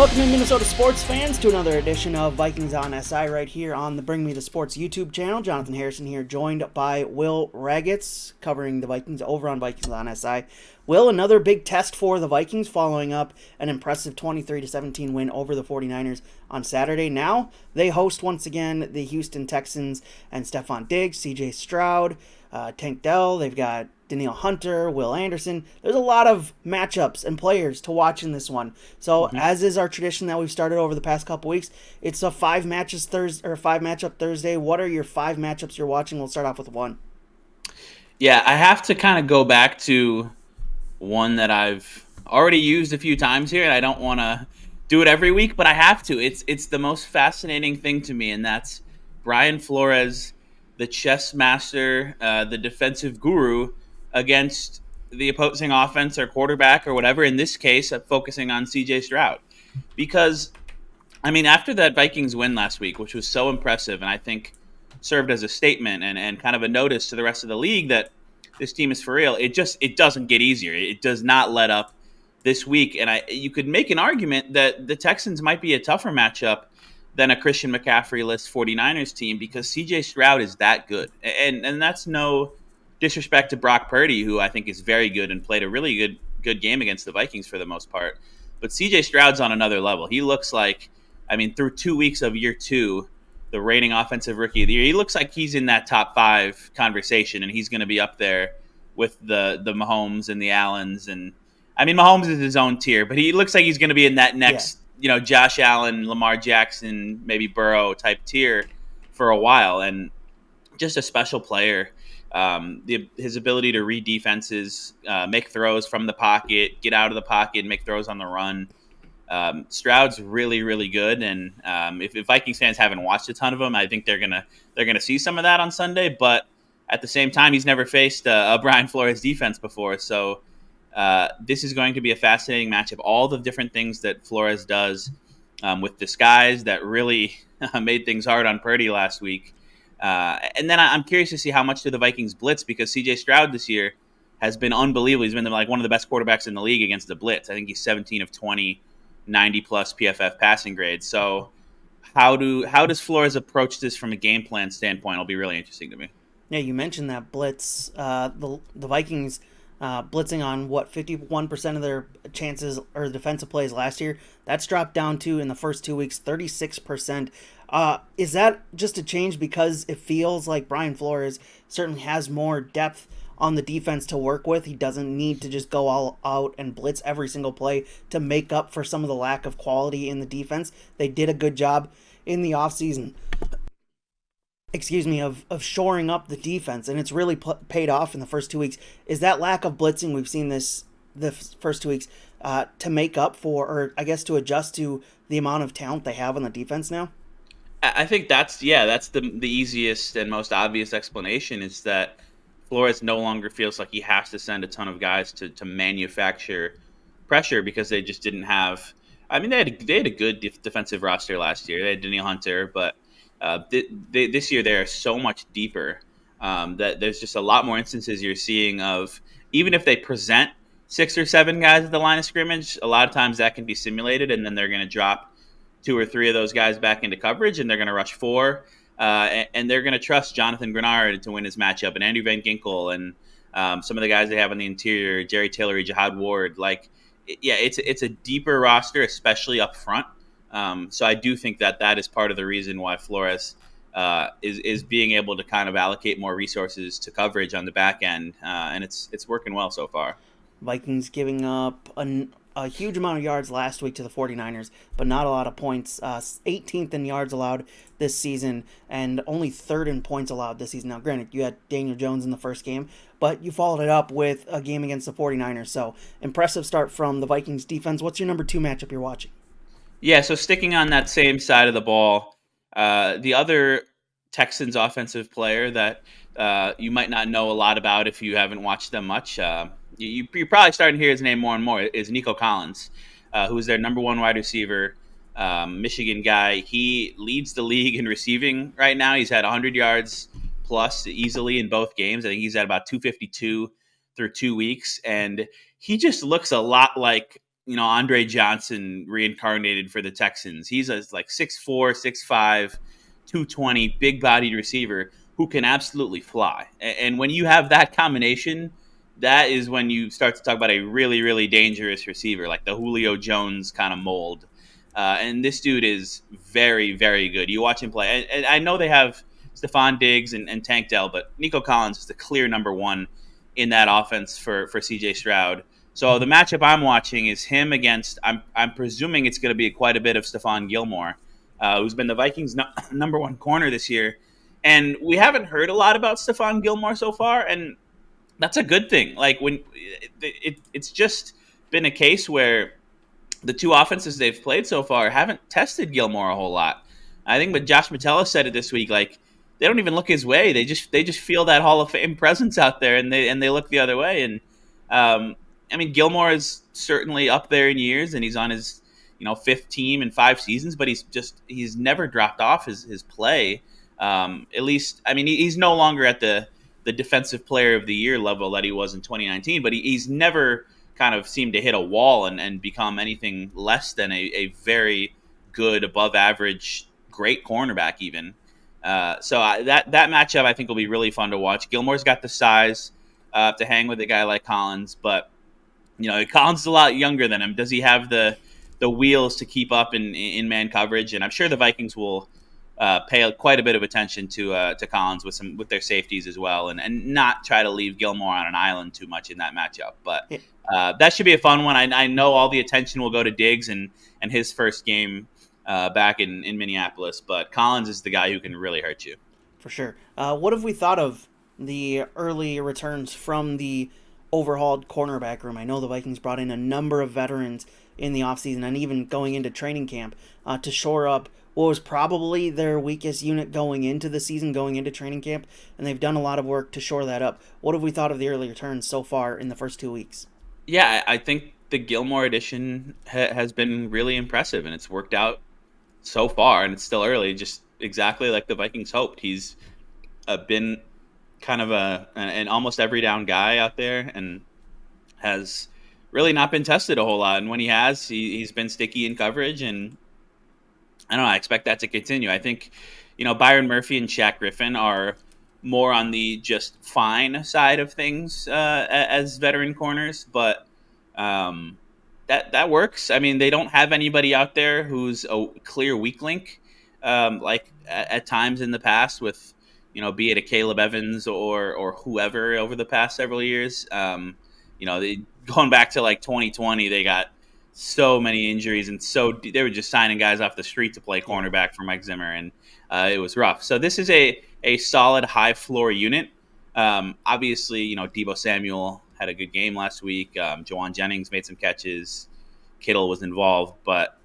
Welcome in, Minnesota sports fans, to another edition of Vikings on SI right here on the Bring Me the Sports YouTube channel. Jonathan Harrison here, joined by Will Ragatz, covering the Vikings over on Vikings on SI. Will, another big test for the Vikings following up an impressive 23-17 win over the 49ers on Saturday. Now they host once again the Houston Texans and Stephon Diggs, CJ Stroud, Tank Dell. They've got Danielle Hunter, Will Anderson. There's a lot of matchups and players to watch in this one. So, as is our tradition that we've started over the past couple weeks, it's a five matchup Thursday. What are your five matchups you're watching? We'll start off with one. Yeah, I have to kind of go back to one that I've already used a few times here, and I don't want to do it every week, but I have to. It's the most fascinating thing to me, and that's Brian Flores, the chess master, the defensive guru, against the opposing offense or quarterback or whatever. In this case, focusing on CJ Stroud, because I mean, after that Vikings win last week, which was so impressive, and I think served as a statement and kind of a notice to the rest of the league that this team is for real. It doesn't get easier. It does not let up this week, and you could make an argument that the Texans might be a tougher matchup than a Christian McCaffrey-less 49ers team because CJ Stroud is that good, and that's no disrespect to Brock Purdy, who I think is very good and played a really good game against the Vikings for the most part. But CJ Stroud's on another level. He looks like, I mean, through 2 weeks of year two, the reigning offensive rookie of the year, he looks like he's in that top five conversation, and he's going to be up there with the Mahomes and the Allens. And I mean, Mahomes is his own tier, but he looks like he's going to be in that next, Josh Allen, Lamar Jackson, maybe Burrow type tier for a while. And just a special player. His ability to read defenses, make throws from the pocket, get out of the pocket, and make throws on the run. Stroud's really, really good, and if Vikings fans haven't watched a ton of him, I think they're gonna see some of that on Sunday. But at the same time, he's never faced a Brian Flores defense before, so this is going to be a fascinating matchup. All the different things that Flores does with disguise that really made things hard on Purdy last week. And then I'm curious to see how much do the Vikings blitz, because CJ Stroud this year has been unbelievable. He's been like one of the best quarterbacks in the league against the blitz. I think he's 17 of 20, 90 plus PFF passing grade. So how does Flores approach this from a game plan standpoint? It'll be really interesting to me. Yeah, you mentioned that blitz. The Vikings blitzing on 51% of their chances or defensive plays last year. That's dropped down to, in the first 2 weeks, 36%. Is that just a change because it feels like Brian Flores certainly has more depth on the defense to work with? He doesn't need to just go all out and blitz every single play to make up for some of the lack of quality in the defense. They did a good job in the offseason, of shoring up the defense, and it's really paid off in the first 2 weeks. Is that lack of blitzing we've seen the first 2 weeks to make up for, or I guess to adjust to the amount of talent they have on the defense now? I think that's the easiest and most obvious explanation, is that Flores no longer feels like he has to send a ton of guys to manufacture pressure, because they just didn't have. I mean, they had a good defensive roster last year. They had Danielle Hunter, but this year they are so much deeper that there's just a lot more instances you're seeing of, even if they present 6 or 7 guys at the line of scrimmage, a lot of times that can be simulated, and then they're going to drop 2 or 3 of those guys back into coverage, and they're going to rush 4. And they're going to trust Jonathan Grenard to win his matchup, and Andrew Van Ginkel, and some of the guys they have on the interior, Jerry Tillery, Jihad Ward. It's a deeper roster, especially up front. So I do think that is part of the reason why Flores is being able to kind of allocate more resources to coverage on the back end, and it's working well so far. Vikings giving up a huge amount of yards last week to the 49ers, but not a lot of points. 18th in yards allowed this season, and only 3rd in points allowed this season. Now, granted, you had Daniel Jones in the first game, but you followed it up with a game against the 49ers. So, impressive start from the Vikings defense. What's your number 2 matchup you're watching? Yeah, so sticking on that same side of the ball, the other Texans offensive player that you might not know a lot about if you haven't watched them much, you're probably starting to hear his name more and more, is Nico Collins, who's their number 1 wide receiver, Michigan guy. He leads the league in receiving right now. He's had 100 yards plus easily in both games. I think he's at about 252 through 2 weeks, and he just looks a lot like Andre Johnson reincarnated for the Texans. He's a like 6'4", 6'5", 220, big bodied receiver who can absolutely fly. And when you have that combination, that is when you start to talk about a really, really dangerous receiver, like the Julio Jones kind of mold. And this dude is very, very good. You watch him play. And I know they have Stephon Diggs and Tank Dell, but Nico Collins is the clear number one in that offense for CJ Stroud. So the matchup I'm watching is him against. I'm presuming it's going to be quite a bit of Stephon Gilmore, who's been the Vikings' number one corner this year, and we haven't heard a lot about Stephon Gilmore so far, and that's a good thing. Like when it's just been a case where the two offenses they've played so far haven't tested Gilmore a whole lot. I think, but Josh Metella said it this week. Like they don't even look his way. They just feel that Hall of Fame presence out there, and they look the other way. And I mean, Gilmore is certainly up there in years, and he's on his fifth team in 5 seasons, but he's never dropped off his play. At least, I mean, he's no longer at the defensive player of the year level that he was in 2019, but he's never kind of seemed to hit a wall and become anything less than a very good, above average, great cornerback even. That matchup I think will be really fun to watch. Gilmore's got the size to hang with a guy like Collins, but Collins is a lot younger than him. Does he have the wheels to keep up in man coverage? And I'm sure the Vikings will pay quite a bit of attention to Collins with their safeties as well, and not try to leave Gilmore on an island too much in that matchup. But that should be a fun one. I know all the attention will go to Diggs and his first game back in Minneapolis, but Collins is the guy who can really hurt you. For sure. What have we thought of the early returns from the overhauled cornerback room? I know the Vikings brought in a number of veterans in the offseason and even going into training camp to shore up what was probably their weakest unit going into the season, going into training camp, and they've done a lot of work to shore that up. What have we thought of the early returns so far in the first 2 weeks? Yeah, I think the Gilmore addition has been really impressive, and it's worked out so far, and it's still early, just exactly like the Vikings hoped. He's been kind of an almost every down guy out there, and has really not been tested a whole lot. And when he has, he's been sticky in coverage, and I don't know. I expect that to continue. I think, Byron Murphy and Shaq Griffin are more on the just fine side of things as veteran corners, but that works. I mean, they don't have anybody out there who's a clear weak link, like at times in the past with, be it a Caleb Evans or whoever over the past several years. Going back to like 2020, they got so many injuries, and they were just signing guys off the street to play cornerback for Mike Zimmer, and it was rough. So this is a solid high floor unit. Obviously, Deebo Samuel had a good game last week. Jawan Jennings made some catches. Kittle was involved, but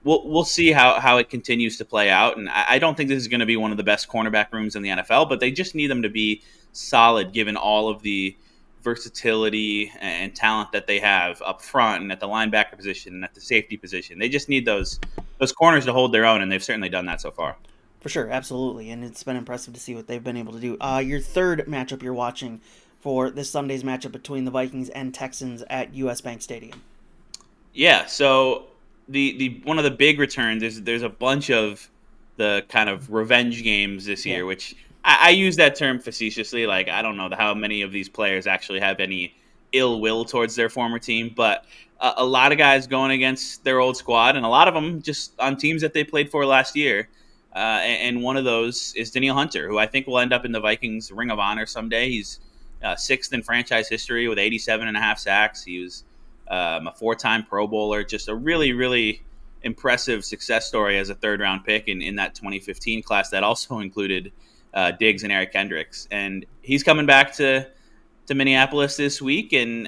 we'll see how it continues to play out. And I don't think this is going to be one of the best cornerback rooms in the NFL, but they just need them to be solid given all of the versatility and talent that they have up front and at the linebacker position and at the safety position. They just need those corners to hold their own, and they've certainly done that so far. For sure, absolutely, and it's been impressive to see what they've been able to do. Your third matchup you're watching for this Sunday's matchup between the Vikings and Texans at US Bank Stadium. Yeah, so the one of the big returns, there's a bunch of the kind of revenge games this year, which I use that term facetiously. Like, I don't know how many of these players actually have any ill will towards their former team, but a lot of guys going against their old squad, and a lot of them just on teams that they played for last year. And one of those is Danielle Hunter, who I think will end up in the Vikings Ring of Honor someday. He's sixth in franchise history with 87.5 sacks. He was a 4-time Pro Bowler, just a really, really impressive success story as a third-round pick in that 2015 class that also included Diggs and Eric Kendricks. And he's coming back to Minneapolis this week, and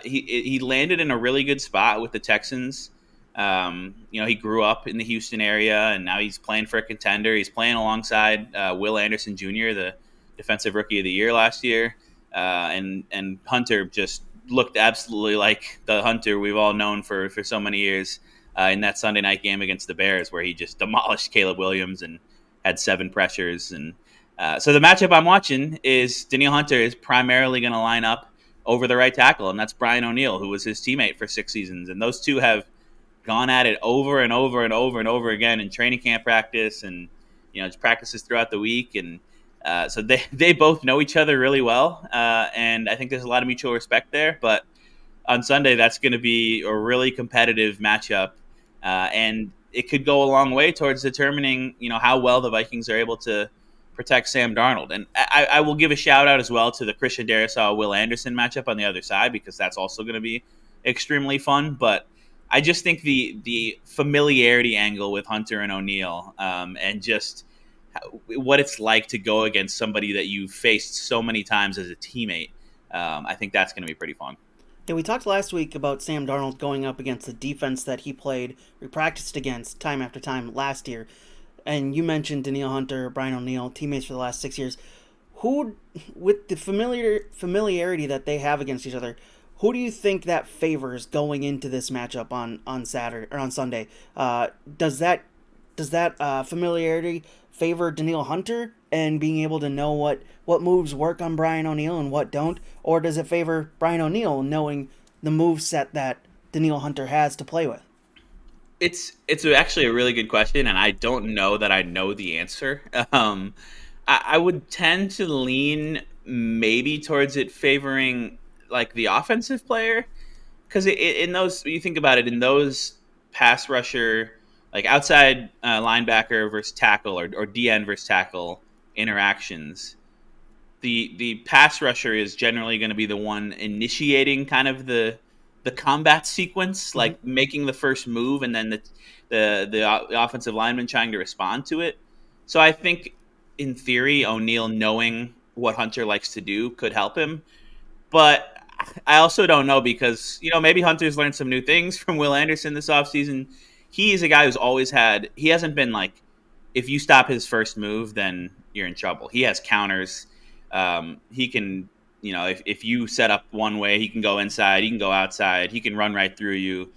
he landed in a really good spot with the Texans. He grew up in the Houston area, and now he's playing for a contender. He's playing alongside Will Anderson Jr., the Defensive Rookie of the Year last year. And Hunter just looked absolutely like the Hunter we've all known for so many years in that Sunday night game against the Bears, where he just demolished Caleb Williams and had 7 pressures. And so the matchup I'm watching is Danielle Hunter is primarily going to line up over the right tackle, and that's Brian O'Neill, who was his teammate for 6 seasons. And those two have gone at it over and over and over and over again in training camp practice and just practices throughout the week. And so they both know each other really well, and I think there's a lot of mutual respect there. But on Sunday, that's going to be a really competitive matchup, and it could go a long way towards determining, how well the Vikings are able to protect Sam Darnold. And I will give a shout out as well to the Christian Darrisaw Will Anderson matchup on the other side, because that's also going to be extremely fun. But I just think the familiarity angle with Hunter and O'Neill, and just what it's like to go against somebody that you've faced so many times as a teammate, I think that's going to be pretty fun. Yeah, we talked last week about Sam Darnold going up against the defense that he played, we practiced against time after time last year. And you mentioned Danielle Hunter, Brian O'Neill, teammates for the last 6 years. Who, with the familiarity that they have against each other, who do you think that favors going into this matchup on Saturday or on Sunday? Does that familiarity favor Danielle Hunter and being able to know what moves work on Brian O'Neill and what don't, or does it favor Brian O'Neill knowing the move set that Danielle Hunter has to play with? It's actually a really good question, and I don't know that I know the answer. I would tend to lean maybe towards it favoring like the offensive player, because in those, you think about it, in those pass rusher, like outside linebacker versus tackle, or DN versus tackle interactions, the pass rusher is generally going to be the one initiating kind of the combat sequence, like making the first move, and then the offensive lineman trying to respond to it. So I think, in theory, O'Neill knowing what Hunter likes to do could help him. But I also don't know, because maybe Hunter's learned some new things from Will Anderson this offseason. He is a guy who's always had. He hasn't been like, if you stop his first move, then you're in trouble. He has counters. He can, if you set up one way, he can go inside, he can go outside, he can run right through you.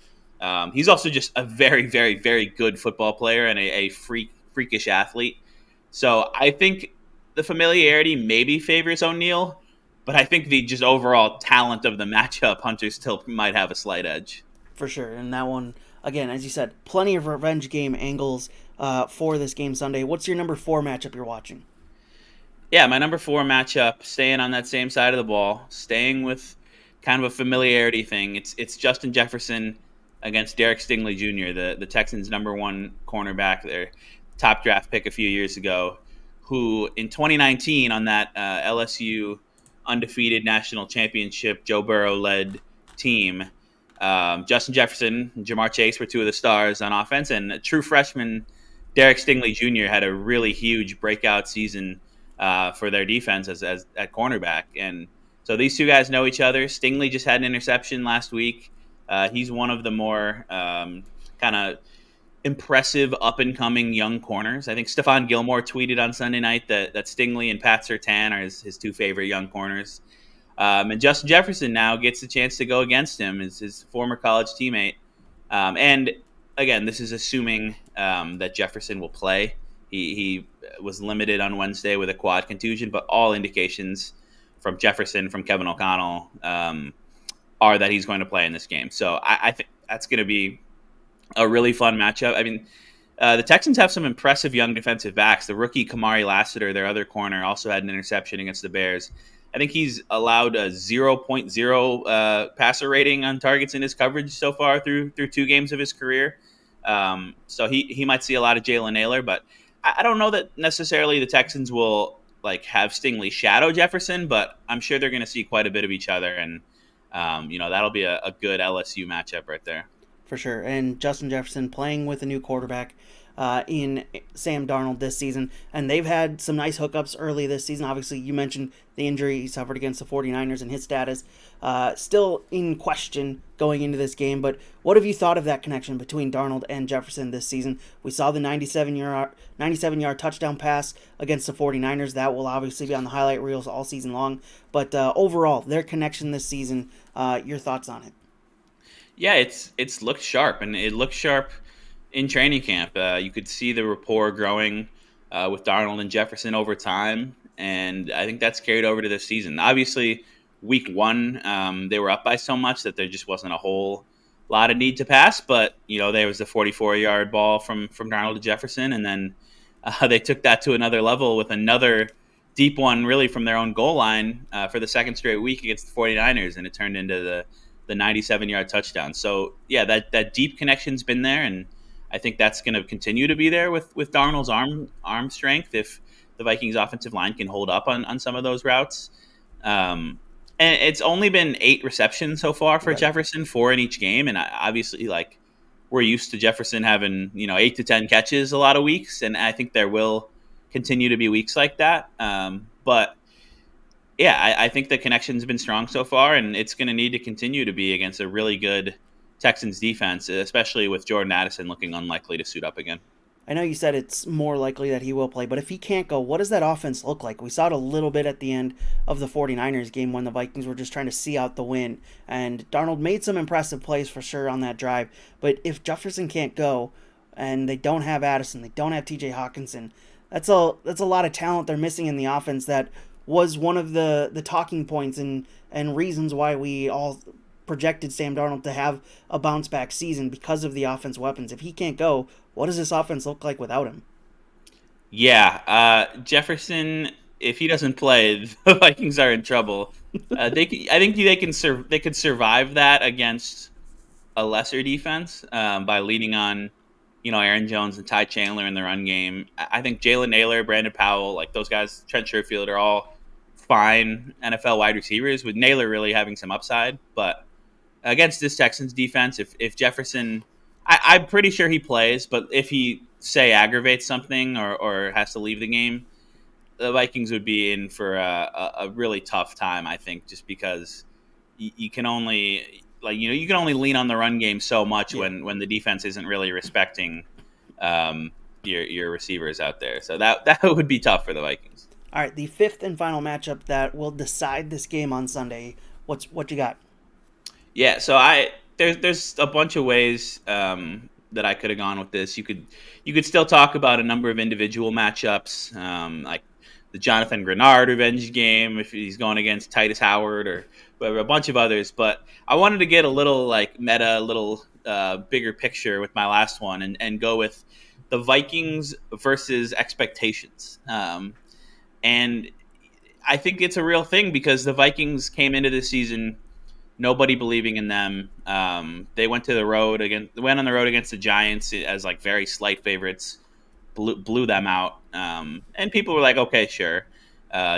He's also just a very, very, very good football player and a freakish athlete. So I think the familiarity maybe favors O'Neill, but I think the just overall talent of the matchup, Hunter still might have a slight edge. For sure. And that one, again, as you said, plenty of revenge game angles for this game Sunday. What's your number 4 matchup you're watching? Yeah, my number 4 matchup, staying on that same side of the ball, staying with kind of a familiarity thing. It's Justin Jefferson against Derek Stingley Jr., the Texans' number 1 cornerback, their top draft pick a few years ago, who in 2019 on that LSU undefeated national championship Joe Burrow-led team, Justin Jefferson and Jamar Chase were 2 of the stars on offense, and a true freshman Derek Stingley Jr. had a really huge breakout season for their defense as at cornerback. And so these two guys know each other. Stingley just had an interception last week. He's one of the more kind of impressive up-and-coming young corners. I think Stephon Gilmore tweeted on Sunday night that Stingley and Pat Surtain are his 2 favorite young corners. And Justin Jefferson now gets the chance to go against him as his former college teammate. And again, this is assuming that Jefferson will play. He was limited on Wednesday with a quad contusion, but all indications from Jefferson, from Kevin O'Connell, are that he's going to play in this game. So I think that's going to be a really fun matchup. I mean, the Texans have some impressive young defensive backs. The rookie Kamari Lassiter, their other corner, also had an interception against the Bears. I think he's allowed a 0.0 passer rating on targets in his coverage so far through 2 games of his career. So he might see a lot of Jalen Naylor, but I don't know that necessarily the Texans will like have Stingley shadow Jefferson, but I'm sure they're going to see quite a bit of each other, and that'll be a good LSU matchup right there. For sure. And Justin Jefferson playing with a new quarterback in Sam Darnold this season. And they've had some nice hookups early this season. Obviously, you mentioned the injury he suffered against the 49ers and his status. Still in question going into this game. But what have you thought of that connection between Darnold and Jefferson this season? We saw the 97-yard touchdown pass against the 49ers. That will obviously be on the highlight reels all season long. But overall, their connection this season, your thoughts on it? Yeah, it's looked sharp, and it looked sharp in training camp. You could see the rapport growing with Darnold and Jefferson over time, and I think that's carried over to this season. Obviously, week one, they were up by so much that there just wasn't a whole lot of need to pass. But there was the 44-yard ball from Darnold to Jefferson, and then they took that to another level with another deep one, really from their own goal line for the second straight week against the 49ers, and it turned into the 97-yard touchdown. So yeah, that deep connection's been there, and I think that's going to continue to be there with Darnold's arm strength if the Vikings offensive line can hold up on some of those routes. And it's only been 8 receptions so far for Right. Jefferson, 4 in each game, and obviously, like, we're used to Jefferson having 8 to 10 catches a lot of weeks, and I think there will continue to be weeks like that. But yeah, I think the connection's been strong so far, and it's going to need to continue to be against a really good Texans defense, especially with Jordan Addison looking unlikely to suit up again. I know you said it's more likely that he will play, but if he can't go, what does that offense look like? We saw it a little bit at the end of the 49ers game when the Vikings were just trying to see out the win, and Darnold made some impressive plays for sure on that drive. But if Jefferson can't go, and they don't have Addison, they don't have TJ Hawkinson, that's a lot of talent they're missing in the offense that was one of the talking points and reasons why we all projected Sam Darnold to have a bounce back season because of the offense weapons. If he can't go, what does this offense look like without him? Yeah, Jefferson. If he doesn't play, the Vikings are in trouble. I think they could survive that against a lesser defense by leaning on Aaron Jones and Ty Chandler in the run game. I think Jalen Naylor, Brandon Powell, like those guys, Trent Sherfield are all fine NFL wide receivers, with Naylor really having some upside. But against this Texans defense, if Jefferson, I'm pretty sure he plays, but if he say aggravates something or has to leave the game, the Vikings would be in for a really tough time. I think just because you can only you can only lean on the run game so much Yeah. when the defense isn't really respecting your receivers out there. So that would be tough for the Vikings. All right, the fifth and final matchup that will decide this game on Sunday. What you got? Yeah, so there's a bunch of ways that I could have gone with this. You could still talk about a number of individual matchups, like the Jonathan Grenard revenge game if he's going against Titus Howard or whatever, a bunch of others. But I wanted to get a little like meta, a little bigger picture with my last one, and go with the Vikings versus expectations. And I think it's a real thing because the Vikings came into this season nobody believing in them. They went on the road against the Giants as like very slight favorites, blew them out, and people were like, okay, sure,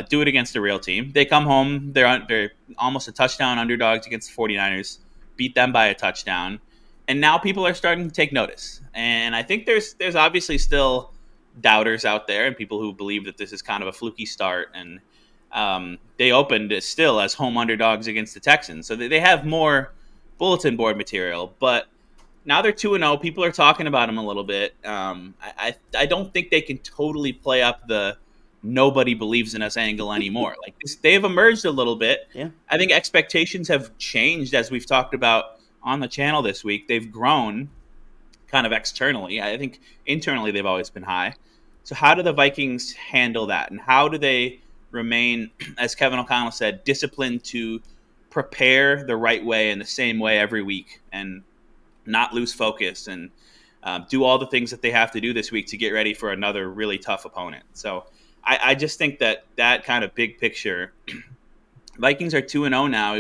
do it against a real team. They come home, they're almost a touchdown underdogs against the 49ers, beat them by a touchdown, and now people are starting to take notice. And I think there's obviously still doubters out there and people who believe that this is kind of a fluky start, and they opened still as home underdogs against the Texans, so they have more bulletin board material. But now they're 2-0. People are talking about them a little bit. I don't think they can totally play up the nobody believes in us angle anymore. Like they've emerged a little bit. Yeah. I think expectations have changed as we've talked about on the channel this week. They've grown kind of externally. I think internally they've always been high. So how do the Vikings handle that, and how do they remain, as Kevin O'Connell said, disciplined to prepare the right way and the same way every week, and not lose focus, and do all the things that they have to do this week to get ready for another really tough opponent? So I just think that kind of big picture, Vikings are 2-0 now.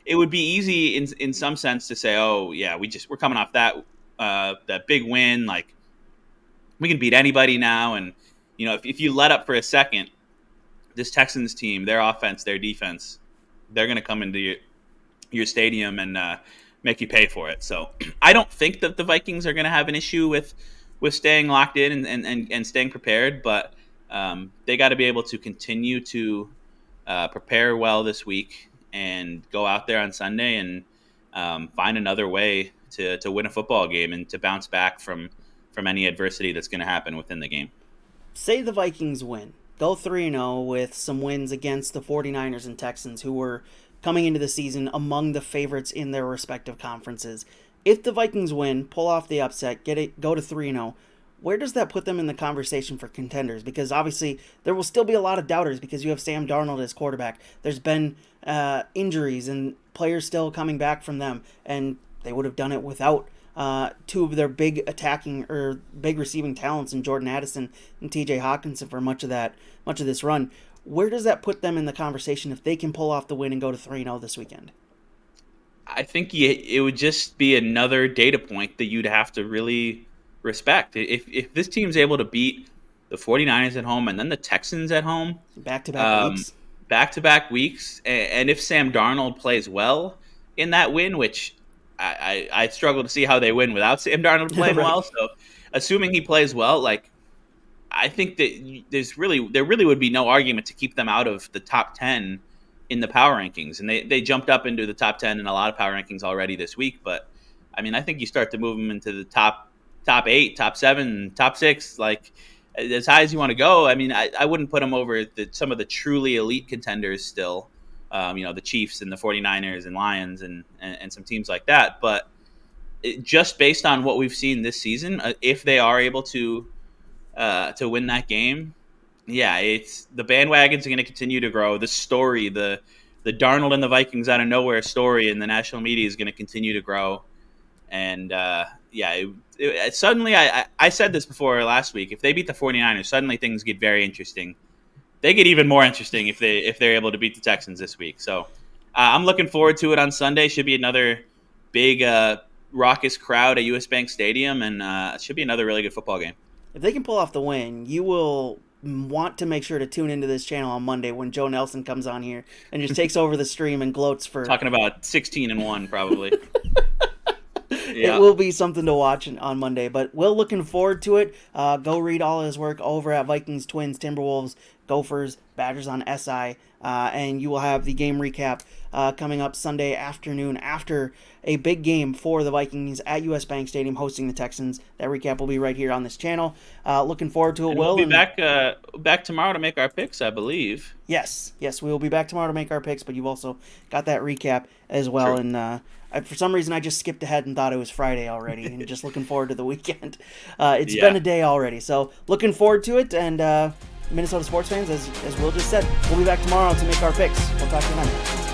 It would be easy in some sense to say, oh yeah, we're coming off that big win, like we can beat anybody now. And if you let up for a second, this Texans team, their offense, their defense, they're going to come into your stadium and make you pay for it. So I don't think that the Vikings are going to have an issue with staying locked in and staying prepared, but they got to be able to continue to prepare well this week and go out there on Sunday and find another way to win a football game and to bounce back from any adversity that's going to happen within the game. Say the Vikings win. Go 3-0 with some wins against the 49ers and Texans, who were coming into the season among the favorites in their respective conferences. If the Vikings win, pull off the upset, go to 3-0, where does that put them in the conversation for contenders? Because obviously there will still be a lot of doubters because you have Sam Darnold as quarterback. There's been injuries and players still coming back from them, and they would have done it without two of their big attacking or big receiving talents in Jordan Addison and T.J. Hawkinson for much of this run. Where does that put them in the conversation if they can pull off the win and go to 3-0 this weekend? I think it would just be another data point that you'd have to really respect. If this team's able to beat the 49ers at home and then the Texans at home, back-to-back weeks, and if Sam Darnold plays well in that win, which I struggle to see how they win without Sam Darnold playing well. So assuming he plays well, like, I think that there really would be no argument to keep them out of the top 10 in the power rankings. And they jumped up into the top 10 in a lot of power rankings already this week. But I mean, I think you start to move them into the top 8, top 7, top 6, like as high as you want to go. I mean, I wouldn't put them over some of the truly elite contenders still. The Chiefs and the 49ers and Lions and some teams like that. But just based on what we've seen this season, if they are able to win that game, it's the bandwagons are going to continue to grow. The story, the Darnold and the Vikings out of nowhere story in the national media is going to continue to grow. And suddenly, I said this before last week, if they beat the 49ers, suddenly things get very interesting. They get even more interesting if they're able to beat the Texans this week. So I'm looking forward to it on Sunday. Should be another big raucous crowd at US Bank Stadium, and it should be another really good football game. If they can pull off the win, you will want to make sure to tune into this channel on Monday when Joe Nelson comes on here and just takes over the stream and gloats for talking about 16-1 probably. It will be something to watch on Monday, but Will, looking forward to it. Go read all his work over at Vikings, Twins, Timberwolves, Gophers, Badgers on SI, and you will have the game recap coming up Sunday afternoon after a big game for the Vikings at US Bank Stadium hosting the Texans. That recap will be right here on this channel. Looking forward to it, Will. We'll be back tomorrow to make our picks, I believe. Yes, we will be back tomorrow to make our picks, but you've also got that recap as well. True. And for some reason, I just skipped ahead and thought it was Friday already, and just looking forward to the weekend. It's been a day already, so looking forward to it. And Minnesota sports fans, as Will just said, we'll be back tomorrow to make our picks. We'll talk to you then.